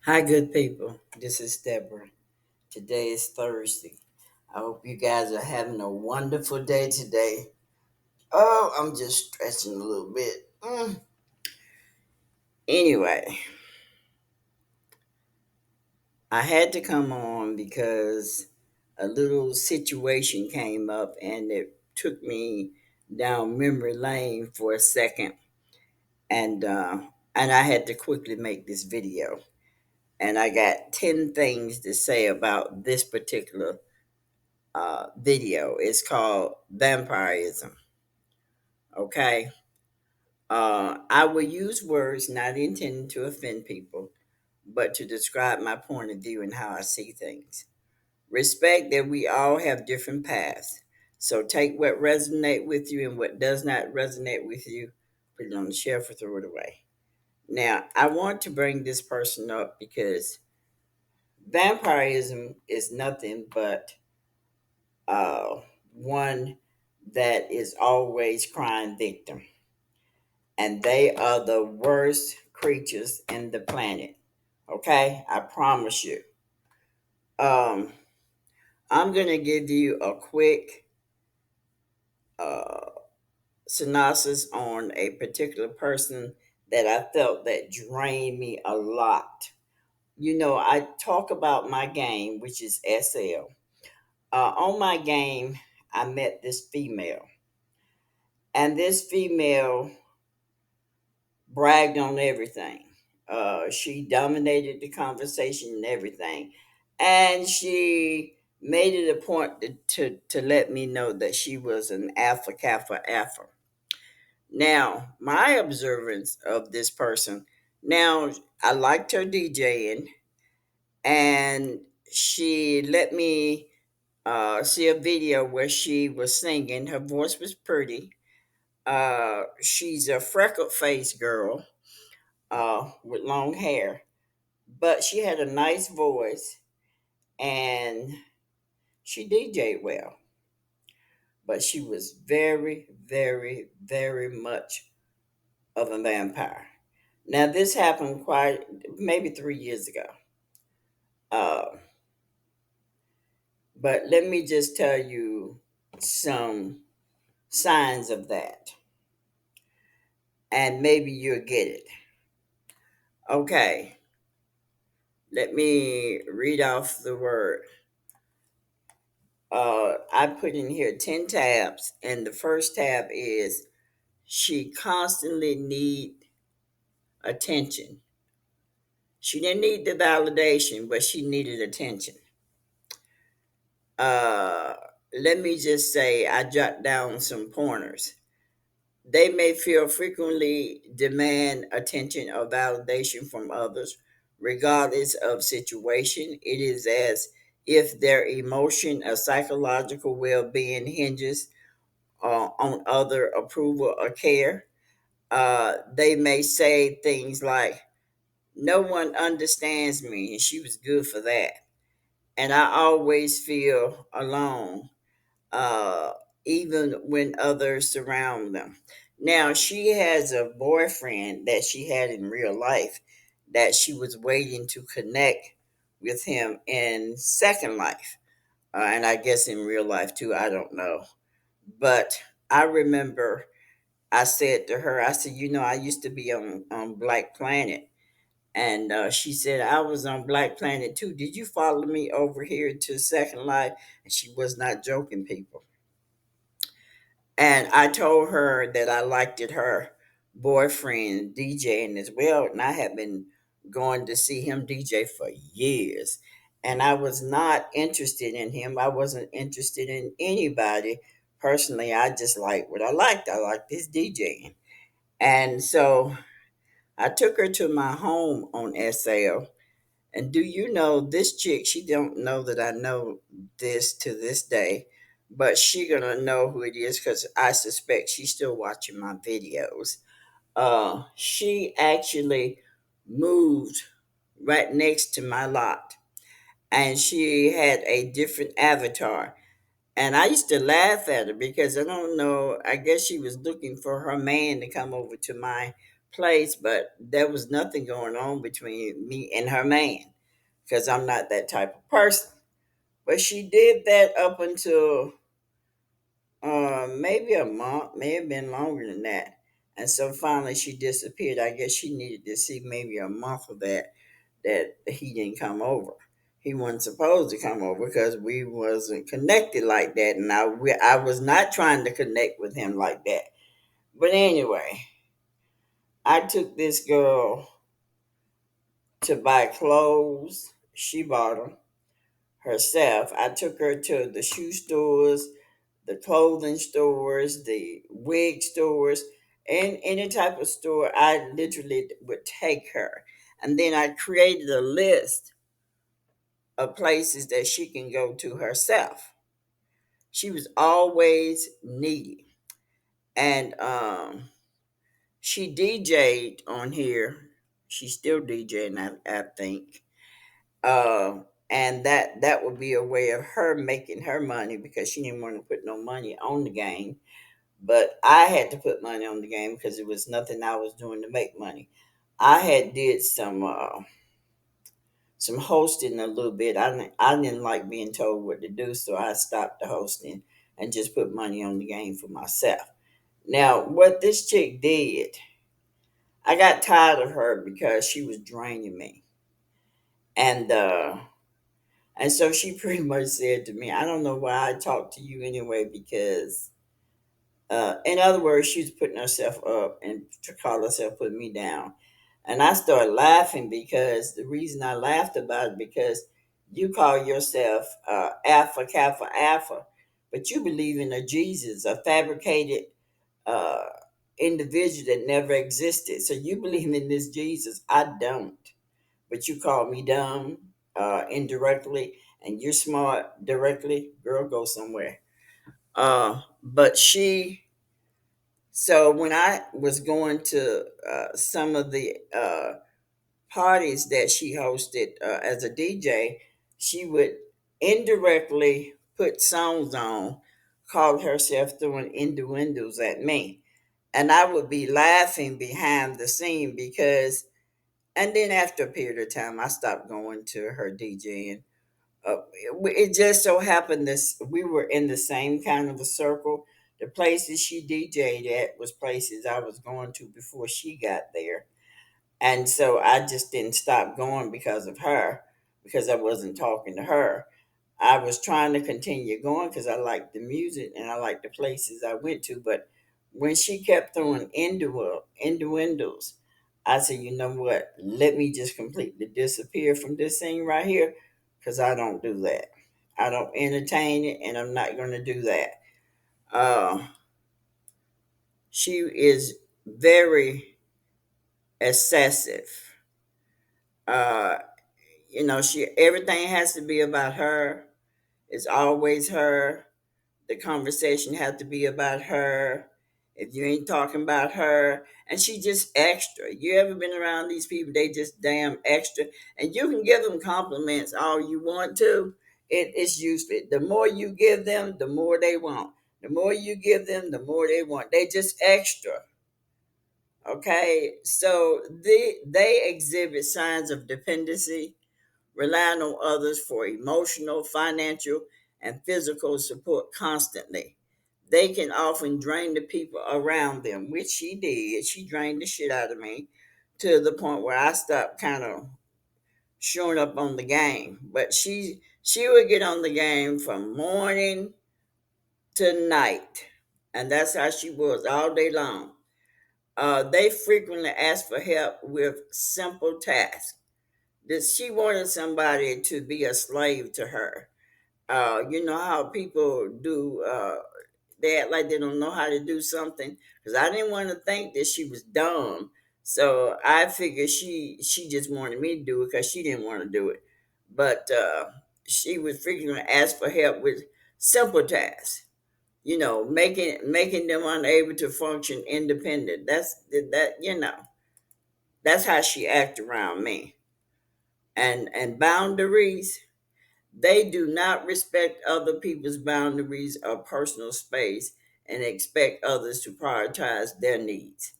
Hi, good people. This is Deborah. Today is Thursday. I hope you guys are having a wonderful day today. Oh, I'm just stretching a little bit. Anyway, I had to come on because a little situation came up and it took me down memory lane for a second, and and I had to quickly make this video. And I got 10 things to say about this particular video. It's called Vampirism. Okay. I will use words not intended to offend people, but to describe my point of view and how I see things. Respect that we all have different paths. So take what resonate with you and what does not resonate with you, put it on the shelf or throw it away. Now, I want to bring this person up because vampirism is nothing but one that is always crying victim, and they are the worst creatures in the planet. Okay, I promise you. Um, I'm gonna give you a quick uh, synopsis on a particular person that I felt that drained me a lot. You know, I talk about my game, which is SL. On my game, I met this female, and this female bragged on everything. She dominated the conversation and everything. And she made it a point to let me know that she was an Alpha Kappa Alpha. Now, my observance of this person, now I liked her DJing, and she let me see a video where she was singing. Her voice was pretty. She's a freckled faced girl with long hair, but she had a nice voice and she DJ'd well. But she was very, very, very much of a vampire. Now, this happened quite maybe 3 years ago. Uh, but let me just tell you some signs of that, and maybe you'll get it. Okay, let me read off the word. I put in here 10 tabs, and the first tab is she constantly need attention. She didn't need the validation, but she needed attention. Uh, Let me just say, I jot down some pointers. They may feel frequently demand attention or validation from others, regardless of situation. It is as if their emotion or psychological well-being hinges on other approval or care. They may say things like, "No one understands me," and she was good for that. And I always feel alone, uh, even when others surround them. Now, she has a boyfriend that she had in real life that she was waiting to connect with him in second life. And I guess in real life too, I don't know. But I remember I said to her, I said, I used to be on Black Planet. And she said, I was on Black Planet too. Did you follow me over here to Second Life? And she was not joking, people. And I told her that I liked it, her boyfriend DJing as well. And I had been going to see him DJ for years. And I was not interested in him. I wasn't interested in anybody. Personally, I just liked what I liked. I liked his DJing. And so I took her to my home on SL. And do you know this chick? She don't know that I know this to this day, but she gonna know who it is because I suspect she's still watching my videos. She actually moved right next to my lot, and she had a different avatar. And I used to laugh at her because I don't know. I guess she was looking for her man to come over to my place, but there was nothing going on between me and her man because I'm not that type of person. But she did that up until maybe a month, may have been longer than that. And so finally she disappeared. I guess she needed to see maybe a month of that he didn't come over. He wasn't supposed to come over because we wasn't connected like that, and I was not trying to connect with him like that. But anyway, I took this girl to buy clothes. She bought them herself. I took her to the shoe stores, the clothing stores, the wig stores, and any type of store. I literally would take her. And then I created a list of places that she can go to herself. She was always needy. And she DJ'd on here. She's still DJing, I think. Uh, and that would be a way of her making her money because she didn't want to put no money on the game. But I had to put money on the game because it was nothing I was doing to make money. I had did some hosting a little bit. I didn't like being told what to do, so I stopped the hosting and just put money on the game for myself. Now, what this chick did, I got tired of her because she was draining me, and and so she pretty much said to me, "I don't know why I talk to you anyway because." In other words, she was putting herself up and to call herself putting me down. And I started laughing because the reason I laughed about it because you call yourself Alpha Kappa Alpha, but you believe in a Jesus, a fabricated uh, individual that never existed. So you believe in this Jesus. I don't. But you call me dumb indirectly, and you're smart directly. Girl, go somewhere. But she so when I was going to some of the parties that she hosted as a DJ, she would indirectly put songs on, called herself throwing innuendos at me. And I would be laughing behind the scene because, and then after a period of time, I stopped going to her DJing. It just so happened this we were in the same kind of a circle. The places she DJ'd at was places I was going to before she got there, and so I just didn't stop going because of her, because I wasn't talking to her. I was trying to continue going because I liked the music and I liked the places I went to. But when she kept throwing innuendos, I said, you know what? Let me just completely disappear from this thing right here because I don't do that. I don't entertain it and I'm not going to do that. Uh, she is very excessive. Uh, she everything has to be about her. It's always her. The conversation has to be about her. If you ain't talking about her, and she just extra. You ever been around these people? They just damn extra, and you can give them compliments all you want to. It's useless. The more you give them, the more they want. The more you give them, the more they want. They just extra. Okay, so they exhibit signs of dependency, relying on others for emotional, financial, and physical support constantly. They can often drain the people around them, which she did. She drained the shit out of me to the point where I stopped kind of showing up on the game. But she would get on the game from morning to night. And that's how she was all day long. They frequently ask for help with simple tasks that she wanted somebody to be a slave to her. You know how people do, they act like they don't know how to do something. Because I didn't want to think that she was dumb. So I figured she just wanted me to do it because she didn't want to do it. But she was frequently ask for help with simple tasks. Making them unable to function independent. That's how she act around me. And boundaries, they do not respect other people's boundaries or personal space and expect others to prioritize their needs.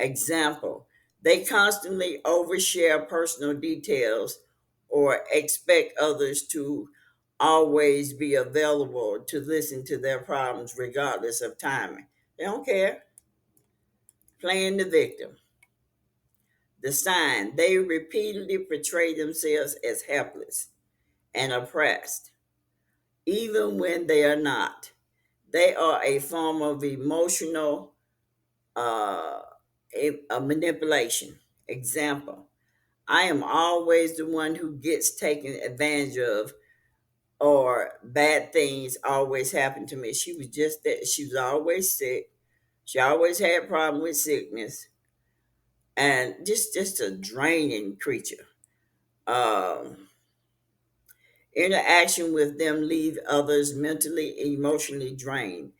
Example, they constantly overshare personal details or expect others to always be available to listen to their problems regardless of timing. They don't care. Playing the victim. The sign, they repeatedly portray themselves as helpless and oppressed, even when they are not. They are a form of emotional uh, a manipulation. Example, I am always the one who gets taken advantage of, or bad things always happen to me. She was just that. She was always sick. She always had problem with sickness, and just a draining creature. Um, Interaction with them leave others mentally, emotionally drained,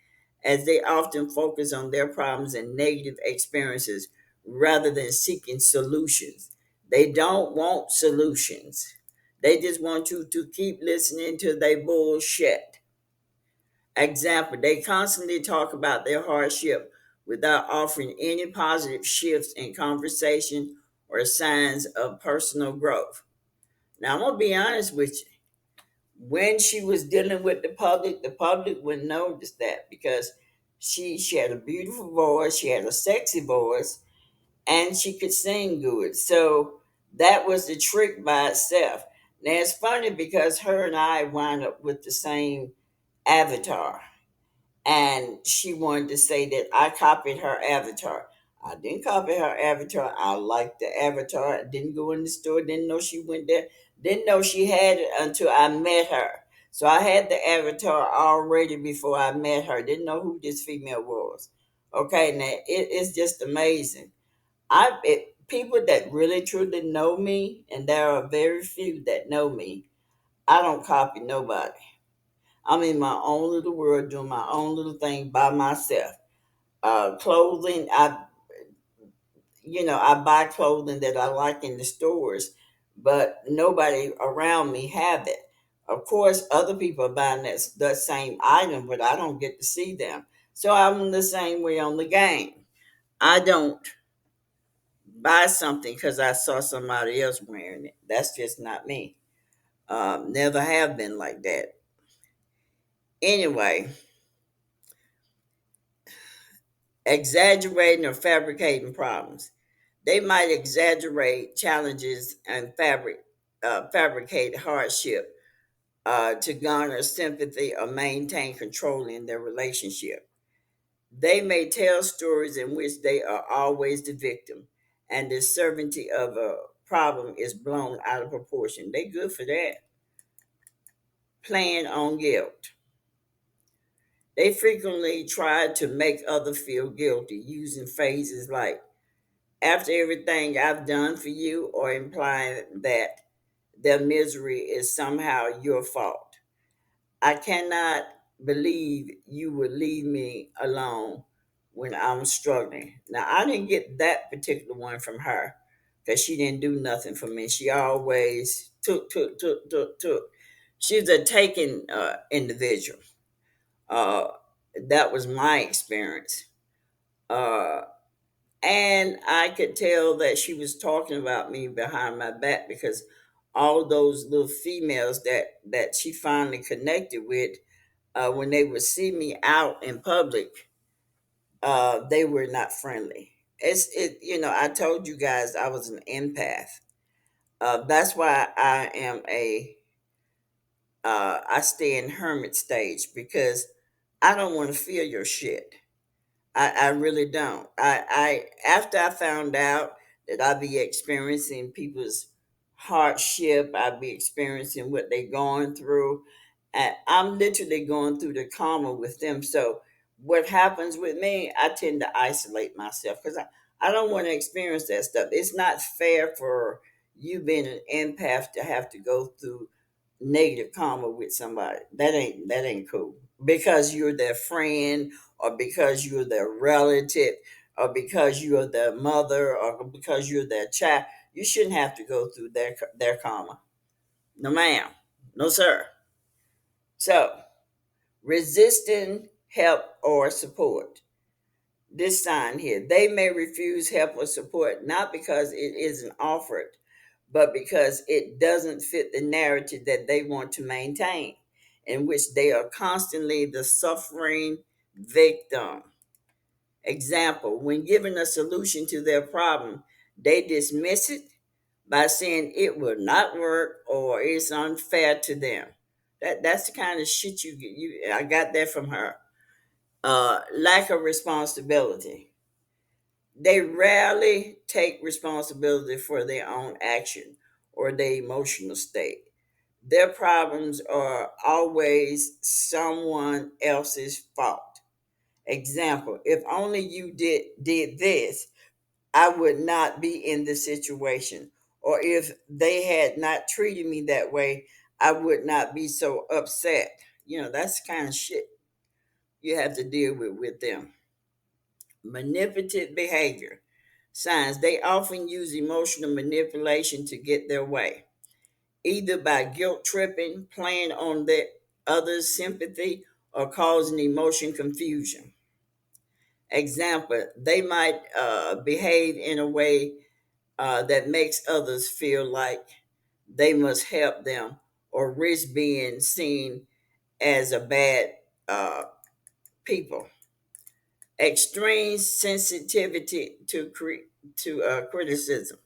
as they often focus on their problems and negative experiences rather than seeking solutions. They don't want solutions. They just want you to keep listening to their bullshit. Example, they constantly talk about their hardship without offering any positive shifts in conversation or signs of personal growth. Now, I'm going to be honest with you. When she was dealing with the public would notice that because she had a beautiful voice, she had a sexy voice, and she could sing good. So that was the trick by itself. Now it's funny because her and I wound up with the same avatar, and she wanted to say that I copied her avatar. I didn't copy her avatar. I liked the avatar. I didn't go in the store. Didn't know she went there. Didn't know she had it until I met her. So I had the avatar already before I met her. Didn't know who this female was. Okay, now it's just amazing. People that really truly know me, and there are very few that know me. I don't copy nobody. I'm in my own little world doing my own little thing by myself. Clothing, I buy clothing that I like in the stores, but nobody around me have it. Of course, other people are buying that same item, but I don't get to see them. So I'm the same way on the game. I don't buy something because I saw somebody else wearing it. That's just not me. Never have been like that. Anyway, exaggerating or fabricating problems. They might exaggerate challenges and fabricate hardship to garner sympathy or maintain control in their relationship. They may tell stories in which they are always the victim, and the certainty of a problem is blown out of proportion. They good for that. Playing on guilt. They frequently try to make others feel guilty using phrases like after everything I've done for you, or implying that their misery is somehow your fault. I cannot believe you would leave me alone when I'm struggling. Now, I didn't get that particular one from her because she didn't do nothing for me. She always took. She's a taking individual. Uh, that was my experience. Uh, and I could tell that she was talking about me behind my back because all those little females that she finally connected with, when they would see me out in public, they were not friendly. I told you guys I was an empath. That's why I stay in hermit stage because I don't want to feel your shit. I really don't. I After I found out that I'd be experiencing people's hardship, I'd be experiencing what they're going through. And I'm literally going through the karma with them. So what happens with me, I tend to isolate myself because I don't want to experience that stuff. It's not fair for you being an empath to have to go through negative karma with somebody. That ain't cool. Because you're their friend, or because you're their relative, or because you're their mother, or because you're their child, you shouldn't have to go through their karma. No ma'am. No sir. So resisting help or support. this sign here. They may refuse help or support not because it isn't offered, but because it doesn't fit the narrative that they want to maintain, in which they are constantly the suffering victim. Example, when given a solution to their problem, they dismiss it by saying it will not work or it's unfair to them. That's the kind of shit you I got that from her. Lack of responsibility. They rarely take responsibility for their own action or their emotional state. Their problems are always someone else's fault. Example, if only you did this, I would not be in this situation. Or if they had not treated me that way, I would not be so upset. That's the kind of shit you have to deal with them. Manipulative behavior. Signs, they often use emotional manipulation to get their way, either by guilt tripping, playing on the other's sympathy, or causing emotion confusion. Example, they might behave in a way that makes others feel like they must help them or risk being seen as a bad uh, people. Extreme sensitivity to criticism.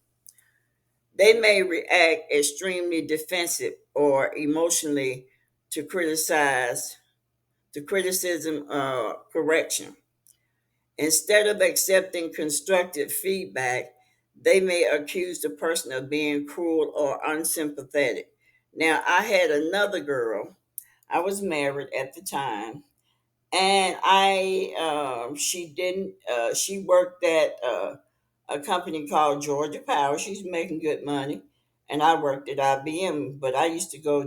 They may react extremely defensive or emotionally to criticize to criticism correction. Instead of accepting constructive feedback, they may accuse the person of being cruel or unsympathetic. Now, I had another girl. I was married at the time, and she didn't. She worked at a company called Georgia Power. She's making good money, and I worked at IBM. But I used to go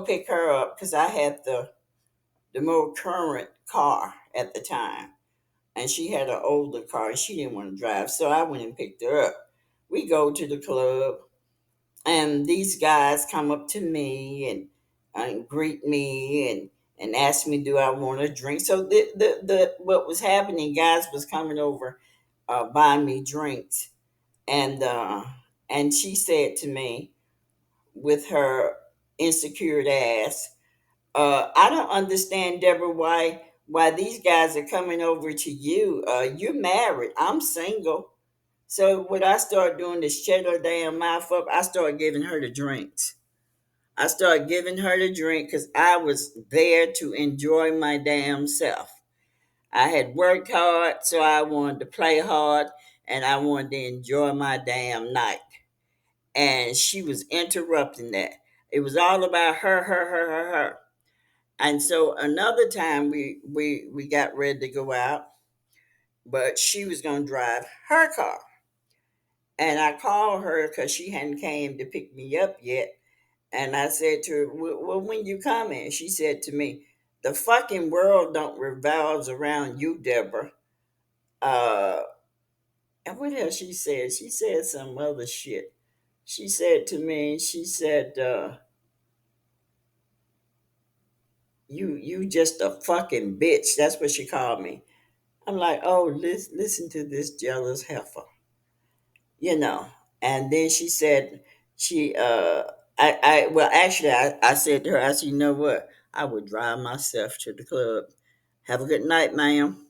pick her up because I had the more current car at the time, and she had an older car and she didn't want to drive, so I went and picked her up. We go to the club, and these guys come up to me and greet me and ask me, do I want a drink? So the what was happening, guys was coming over, buying me drinks, and she said to me with her insecure ass, I don't understand, Deborah, why these guys are coming over to you. You're married. I'm single. So what I started doing is shut her damn mouth up. I started giving her the drinks. I started giving her the drink because I was there to enjoy my damn self. I had worked hard, so I wanted to play hard and I wanted to enjoy my damn night. And she was interrupting that. It was all about her. And so another time we got ready to go out, but she was gonna drive her car. And I called her because she hadn't came to pick me up yet. And I said to her, well, when you coming? She said to me, the fucking world don't revolves around you, Deborah. Uh, and what else she said? She said some other shit. She said to me, she said, you just a fucking bitch. That's what she called me. I'm like, oh, listen to this jealous heifer, you know. And then she said, she, well, actually, I said to her, I said, you know what? I would drive myself to the club. Have a good night, ma'am.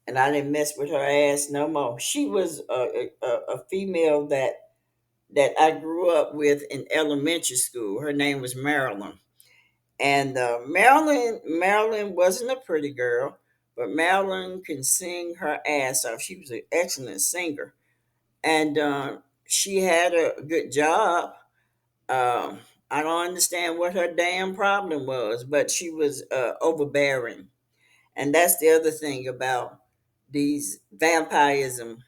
And I didn't mess with her ass no more. She was a female that I grew up with in elementary school. Her name was Marilyn. And Marilyn wasn't a pretty girl, but Marilyn can sing her ass off. She was an excellent singer, and she had a good job. I don't understand what her damn problem was, but she was overbearing, and that's the other thing about these vampirism,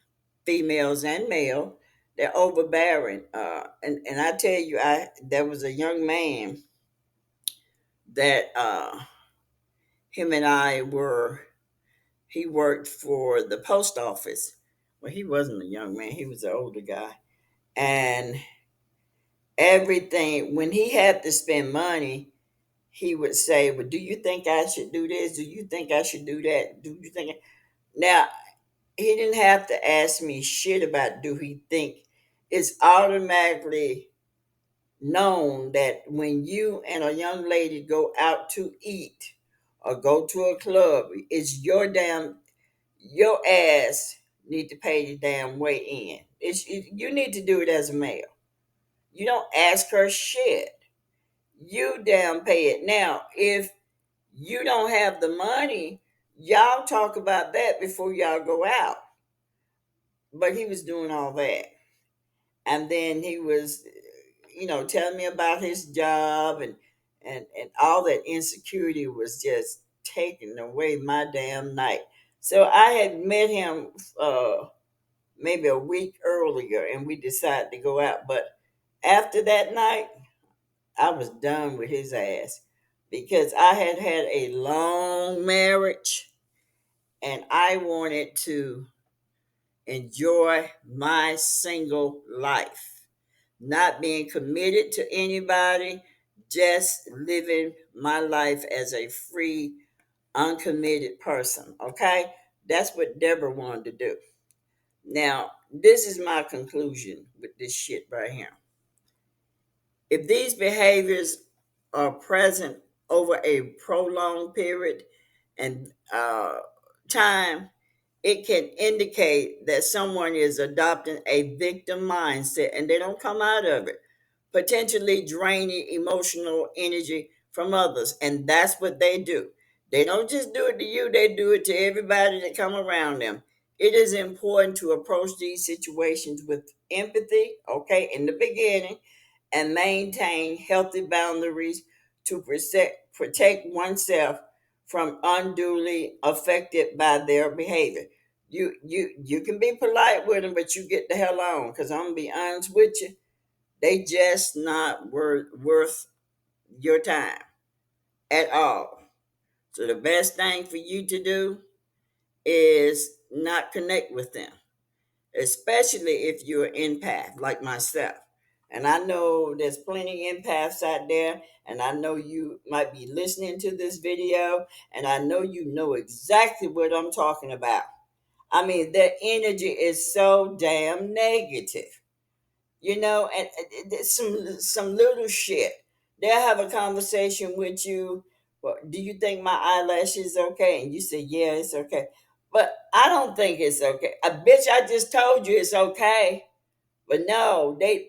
females and male. They're overbearing, and I tell you, I there was a young man that him and I were. He worked for the post office. Well, he wasn't a young man; he was an older guy, and everything when he had to spend money, he would say, "Well, do you think I should do this? Do you think I should do that? Do you think?" Now, he didn't have to ask me shit about do he think. It's automatically known that when you and a young lady go out to eat or go to a club, it's your ass need to pay the damn way in. You need to do it as a male. You don't ask her shit. You damn pay it. Now, if you don't have the money, y'all talk about that before y'all go out. But he was doing all that. And then he was, telling me about his job, and all that insecurity was just taking away my damn night. So I had met him maybe a week earlier, and we decided to go out. But after that night, I was done with his ass because I had had a long marriage, and I wanted to enjoy my single life, not being committed to anybody, just living my life as a free, uncommitted person. Okay? That's what Deborah wanted to do. Now, this is my conclusion with this shit right here. If these behaviors are present over a prolonged period and time, it can indicate that someone is adopting a victim mindset and they don't come out of it, potentially draining emotional energy from others. And that's what they do. They don't just do it to you, they do it to everybody that come around them. It is important to approach these situations with empathy, okay, in the beginning, and maintain healthy boundaries to protect oneself from unduly affected by their behavior. You can be polite with them, but you get the hell on. Because I'm gonna be honest with you, they just not worth your time at all. So the best thing for you to do is not connect with them, especially if you're an empath like myself. And I know there's plenty of empaths out there, and I know you might be listening to this video, and I know you know exactly what I'm talking about. I mean, their energy is so damn negative, and some little shit. They'll have a conversation with you. Well, do you think my eyelash is okay? And you say, yeah, it's okay. But I don't think it's okay. I bitch, I just told you it's okay. But no, they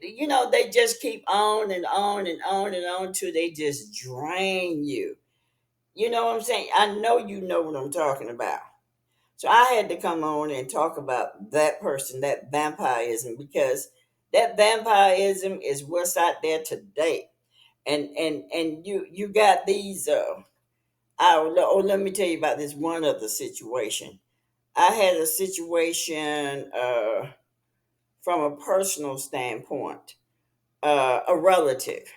just keep on and on and on and on till they just drain you. You know what I'm saying? I know you know what I'm talking about. So I had to come on and talk about that person, that vampirism, because that vampirism is what's out there today. And you got these let me tell you about this one other situation. I had a situation from a personal standpoint. A relative.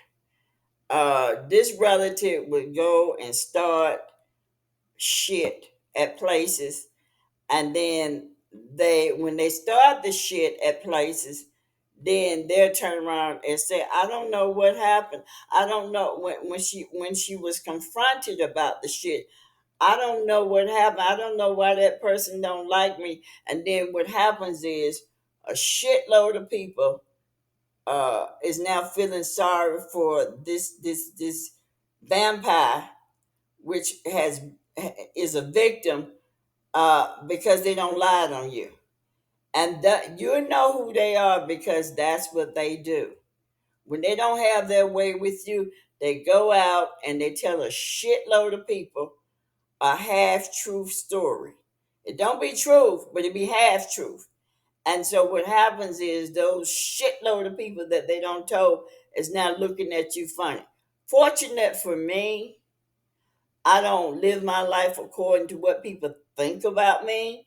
This relative would go and start shit at places, and then when they start the shit at places, then they'll turn around and say, I don't know what happened. I don't know when she was confronted about the shit. I don't know what happened. I don't know why that person don't like me. And then what happens is a shitload of people is now feeling sorry for this vampire, which has is a victim, because they don't lie on you, and that you know who they are because that's what they do. When they don't have their way with you, they go out and they tell a shitload of people a half truth story. It don't be truth, but it be half truth. And so what happens is those shitload of people that they don't tell is now looking at you funny. Fortunate for me, I don't live my life according to what people think about me.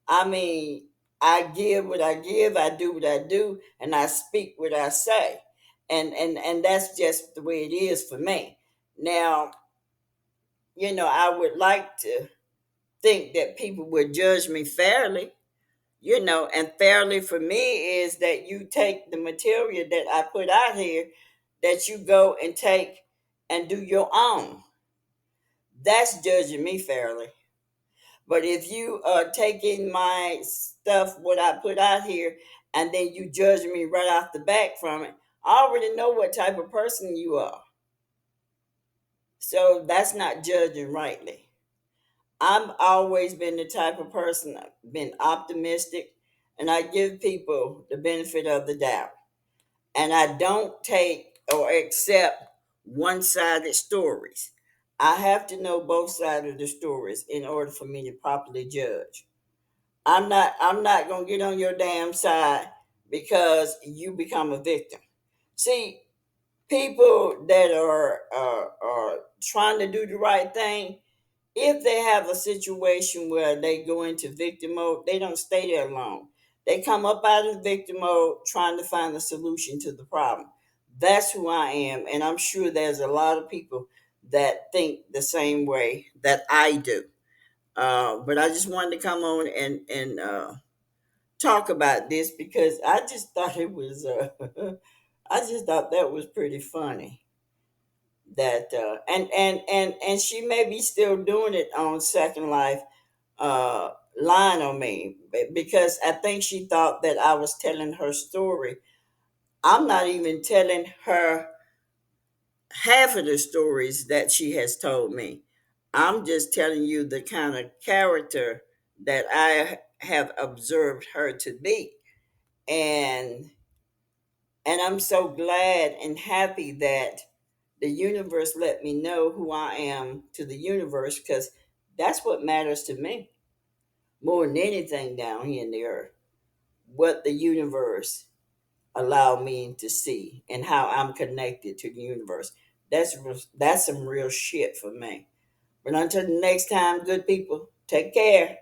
I mean, I give what I give, I do what I do, and I speak what I say. And that's just the way it is for me. Now, I would like to think that people would judge me fairly, and fairly for me is that you take the material that I put out here, that you go and take and do your own. That's judging me fairly. But if you are taking my stuff, what I put out here, and then you judge me right off the back from it, I already know what type of person you are. So that's not judging rightly. I've always been the type of person, I've been optimistic, and I give people the benefit of the doubt. And I don't take or accept one sided stories. I have to know both sides of the stories in order for me to properly judge. I'm not gonna get on your damn side because you become a victim. See, people that are trying to do the right thing, if they have a situation where they go into victim mode, they don't stay there long. They come up out of victim mode trying to find a solution to the problem. That's who I am, and I'm sure there's a lot of people that think the same way that I do. But I just wanted to come on and talk about this because I just thought it was I just thought that was pretty funny that and she may be still doing it on Second Life, uh lying on me because I think she thought that I was telling her story. I'm not even telling her half of the stories that she has told me. I'm just telling you the kind of character that I have observed her to be. And I'm so glad and happy that the universe let me know who I am to the universe, because that's what matters to me more than anything down here in the earth. What the universe allowed me to see and how I'm connected to the universe. That's some real shit for me. But until the next time, good people, take care.